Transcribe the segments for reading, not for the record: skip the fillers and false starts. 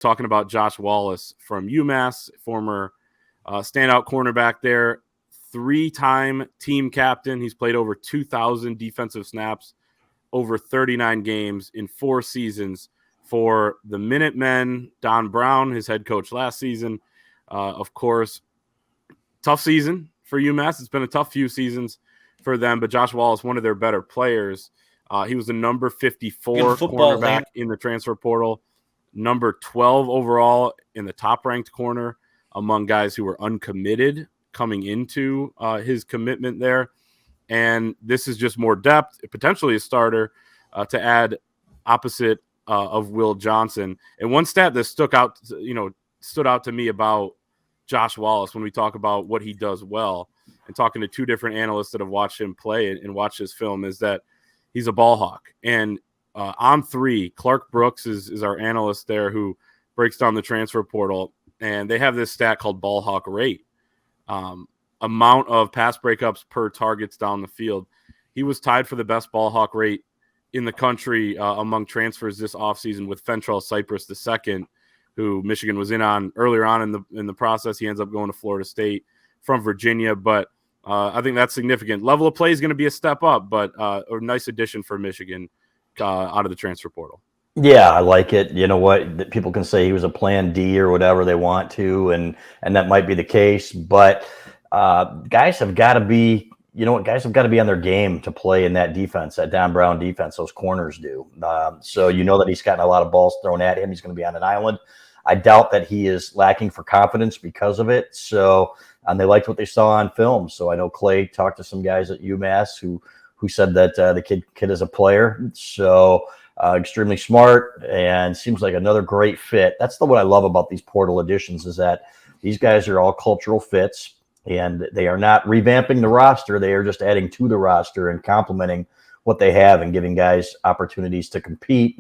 talking about Josh Wallace from UMass, former standout cornerback there, 3-time team captain. He's played over 2,000 defensive snaps, over 39 games in 4 seasons for the Minutemen. Don Brown, his head coach last season. Of course, tough season for UMass. It's been a tough few seasons for them, but Josh Wallace, one of their better players. He was the number 54 cornerback in the transfer portal, number 12 overall in the top-ranked corner among guys who were uncommitted coming into his commitment there. And this is just more depth, potentially a starter to add opposite of Will Johnson. And one stat that stood out to me about Josh Wallace when we talk about what he does well, and talking to 2 different analysts that have watched him play and watched his film, is that he's a ball hawk. And on 3, Clark Brooks is our analyst there who breaks down the transfer portal, and they have this stat called ball hawk rate, amount of pass breakups per targets down the field. He was tied for the best ball hawk rate in the country among transfers this offseason with Fentrell Cypress II, who Michigan was in on earlier on in the process. He ends up going to Florida State from Virginia, but I think that's significant. Level of play is going to be a step up, but a nice addition for Michigan out of the transfer portal. Yeah, I like it. You know what? People can say he was a plan D or whatever they want to, and that might be the case. But guys have got to be, guys have got to be on their game to play in that defense, that Don Brown defense. Those corners do. So that he's gotten a lot of balls thrown at him. He's going to be on an island. I doubt that he is lacking for confidence because of it. So, and they liked what they saw on film. So I know Clay talked to some guys at UMass who said that the kid is a player. So extremely smart and seems like another great fit. That's what I love about these portal additions, is that these guys are all cultural fits, and they are not revamping the roster. They are just adding to the roster and complementing what they have and giving guys opportunities to compete.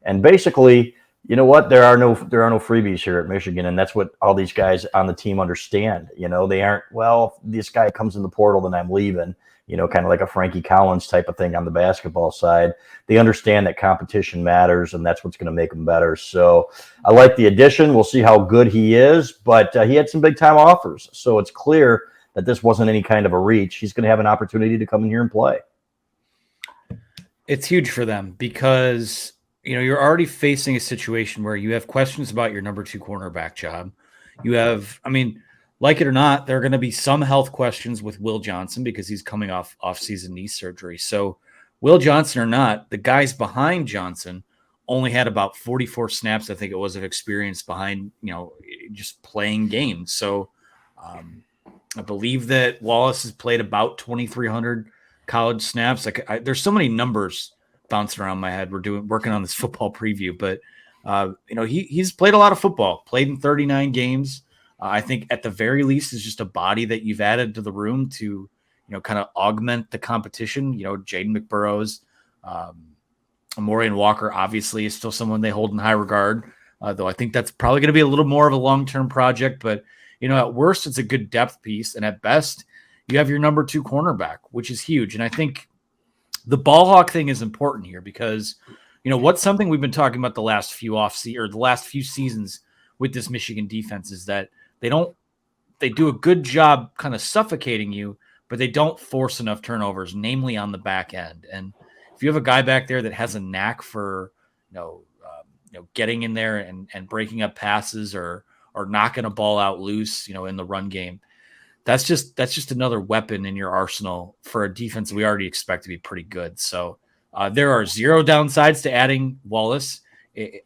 And basically, you know what? There are no freebies here at Michigan, and that's what all these guys on the team understand. They aren't, well, this guy comes in the portal, then I'm leaving. Kind of like a Frankie Collins type of thing on the basketball side. They understand that competition matters, and that's what's going to make them better. So I like the addition. We'll see how good he is, but he had some big-time offers. So it's clear that this wasn't any kind of a reach. He's going to have an opportunity to come in here and play. It's huge for them because you're already facing a situation where you have questions about your number 2 cornerback job. You have, like it or not, there are going to be some health questions with Will Johnson because he's coming off off-season knee surgery. So Will Johnson or not, the guys behind Johnson only had about 44 snaps, I think it was, of experience behind, just playing games. So I believe that Wallace has played about 2,300 college snaps. There's so many numbers bouncing around my head. We're working on this football preview, but he's played a lot of football, played in 39 games. I think at the very least is just a body that you've added to the room to, kind of augment the competition. Jaden McBurrows, Amorian Walker obviously is still someone they hold in high regard, though I think that's probably going to be a little more of a long-term project. But, at worst, it's a good depth piece. And at best, you have your number 2 cornerback, which is huge. And I think the ball hawk thing is important here because, what's something we've been talking about the last few seasons with this Michigan defense is that they do a good job kind of suffocating you, but they don't force enough turnovers, namely on the back end. And if you have a guy back there that has a knack for, getting in there and breaking up passes or knocking a ball out loose, in the run game, that's just another weapon in your arsenal for a defense we already expect to be pretty good. So there are zero downsides to adding Wallace.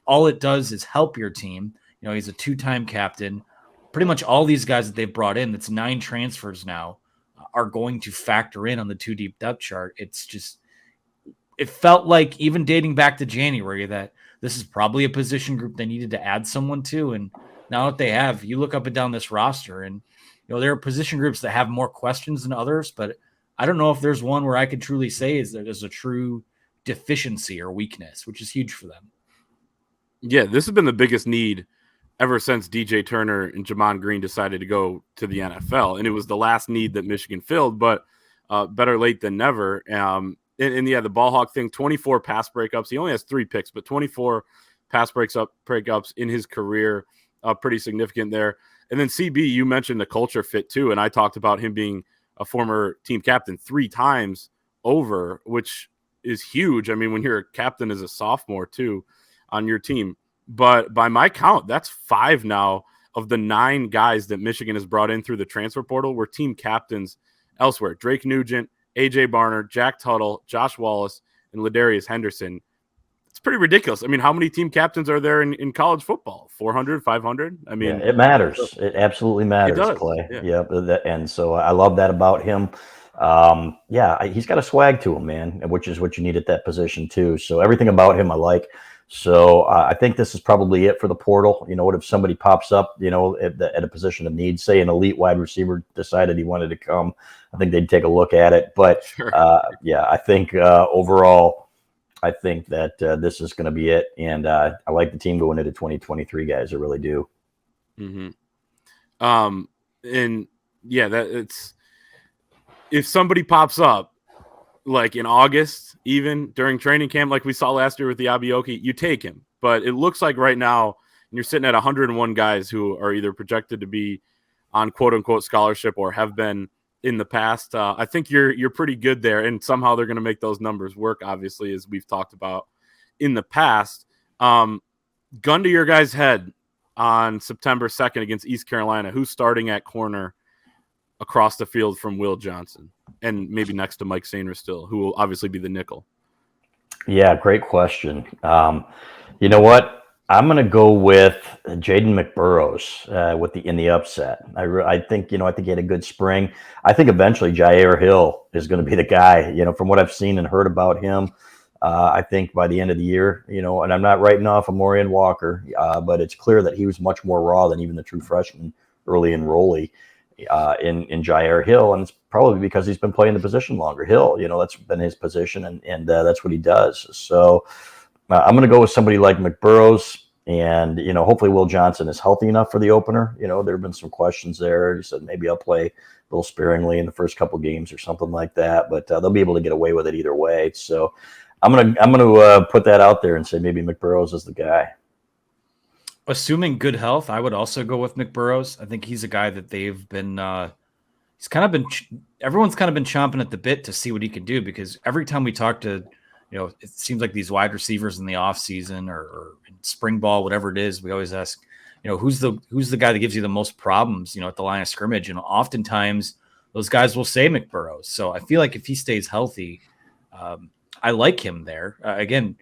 All it does is help your team. He's a 2-time captain. Pretty much all these guys that they've brought in, that's 9 transfers now, are going to factor in on the 2-deep depth chart. It felt like, even dating back to January, that this is probably a position group they needed to add someone to. And now that they have, you look up and down this roster and, there are position groups that have more questions than others, but I don't know if there's one where I could truly say is that there's a true deficiency or weakness, which is huge for them. Yeah, this has been the biggest need ever since DJ Turner and Jamon Green decided to go to the NFL. And it was the last need that Michigan filled, but better late than never. And the ball hawk thing, 24 pass breakups. He only has 3 picks, but 24 pass breakups in his career, pretty significant there. And then CB, you mentioned the culture fit too, and I talked about him being a former team captain 3 times over, which is huge. I mean, when you're a captain as a sophomore too on your team. But by my count, that's 5 now of the 9 guys that Michigan has brought in through the transfer portal were team captains elsewhere. Drake Nugent, A.J. Barner, Jack Tuttle, Josh Wallace, and Ladarius Henderson. It's pretty ridiculous. I mean, how many team captains are there in college football? 400, 500? I mean, it matters. It absolutely matters, it does. Clay. Yeah. And so I love that about him. He's got a swag to him, man, which is what you need at that position too. So everything about him I like. So I think this is probably it for the portal. You know, what if somebody pops up, you know, at a position of need, say an elite wide receiver decided he wanted to come, I think they'd take a look at it. But Sure. I think overall, I think that this is going to be it. And I like the team going into 2023, guys. I really do. Mm-hmm. And yeah, it's if somebody pops up like in August, even during training camp, like we saw last year with the Abioki, you take him. But it looks like right now you're sitting at 101 guys who are either projected to be on quote unquote scholarship or have been in the past. I think you're pretty good there, and somehow they're going to make those numbers work, obviously, as we've talked about in the past. Gun to your guys' head on September 2nd against East Carolina. Who's starting at corner across the field from Will Johnson, and maybe next to Mike Sainer still, who will obviously be the nickel? Yeah, great question. You know what? I'm going to go with Jaden McBurrows in the upset. I think he had a good spring. I think eventually Jair Hill is going to be the guy. You know, from what I've seen and heard about him, I think by the end of the year, you know, and I'm not writing off Amorian Walker, but it's clear that he was much more raw than even the true freshman early enrollee in Jair Hill, and it's probably because he's been playing the position longer. Hill, you know, that's been his position, and that's what he does. So I'm going to go with somebody like McBurrows, and, you know, hopefully Will Johnson is healthy enough for the opener. You know, there have been some questions there. He said maybe I'll play a little sparingly in the first couple games or something like that, but they'll be able to get away with it either way. So I'm gonna put that out there and say maybe McBurrows is the guy. Assuming good health, I would also go with McBurrows. I think he's a guy that they've been everyone's kind of been chomping at the bit to see what he can do, because every time we talk to, you know, it seems like these wide receivers in the offseason or in spring ball, whatever it is, we always ask, you know, who's the guy that gives you the most problems, you know, at the line of scrimmage. And oftentimes those guys will say McBurrows. So I feel like if he stays healthy, I like him there. Again,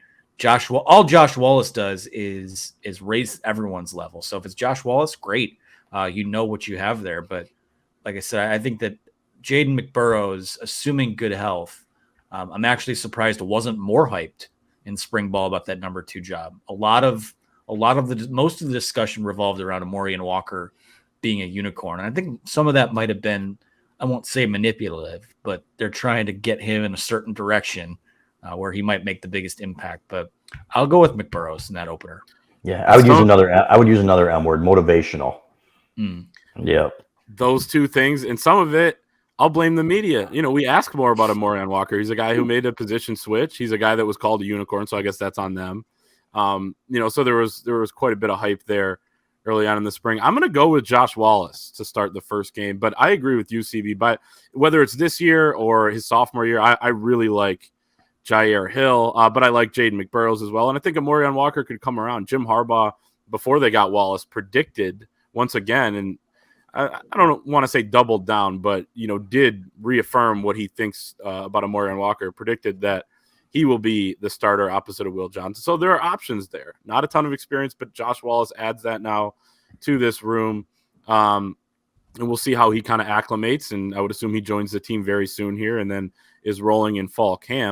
all Josh Wallace does is raise everyone's level. So if it's Josh Wallace, great. You know what you have there. But like I said, I think that Jaden McBurrows, assuming good health, I'm actually surprised it wasn't more hyped in spring ball about that number 2 job. Most of the discussion revolved around Amorian Walker being a unicorn. And I think some of that might have been, I won't say manipulative, but they're trying to get him in a certain direction where he might make the biggest impact. But I'll go with McBurrows in that opener. Yeah, I would use another M word, motivational. Yeah. Those 2 things, and some of it, I'll blame the media. You know, we ask more about Amorian Walker. He's a guy who made a position switch. He's a guy that was called a unicorn, so I guess that's on them. You know, so there was quite a bit of hype there early on in the spring. I'm going to go with Josh Wallace to start the first game, but I agree with you, CB. But whether it's this year or his sophomore year, I really like Jair Hill, but I like Jaden McBurrows as well. And I think Amorian Walker could come around. Jim Harbaugh, before they got Wallace, predicted once again, and I don't want to say doubled down, but, you know, did reaffirm what he thinks about Amorian Walker, predicted that he will be the starter opposite of Will Johnson. So there are options there. Not a ton of experience, but Josh Wallace adds that now to this room. And we'll see how he kind of acclimates, and I would assume he joins the team very soon here and then is rolling in fall camp.